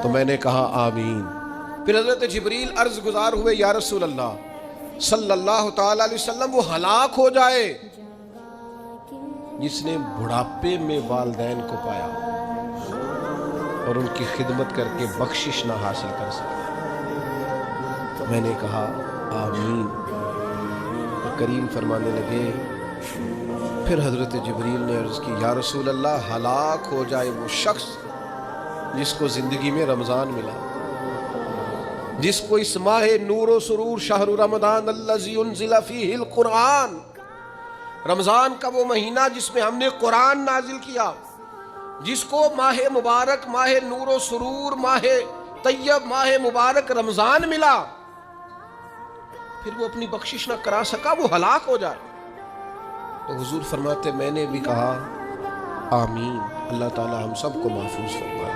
تو میں نے کہا آمین۔ پھر حضرت جبریل عرض گزار ہوئے، یا رسول اللہ صلی اللہ تعالیٰ علیہ وسلم، وہ ہلاک ہو جائے جس نے بڑھاپے میں والدین کو پایا اور ان کی خدمت کر کے بخشش نہ حاصل کر سکے۔ میں نے کہا آمین۔ اور کریم فرمانے لگے، پھر حضرت جبریل نے عرض کی، یا رسول اللہ ہلاک ہو جائے وہ شخص جس کو زندگی میں رمضان ملا، جس کو اس ماہ نور و سرور شہر رمضان الذی انزل فیہ القرآن، رمضان کا وہ مہینہ جس میں ہم نے قرآن نازل کیا، جس کو ماہ مبارک، ماہ نور و سرور، ماہ طیب، ماہ مبارک رمضان ملا، پھر وہ اپنی بخشش نہ کرا سکا، وہ ہلاک ہو جائے۔ تو حضور فرماتے، میں نے بھی کہا آمین۔ اللہ تعالی ہم سب کو محفوظ فرمائے۔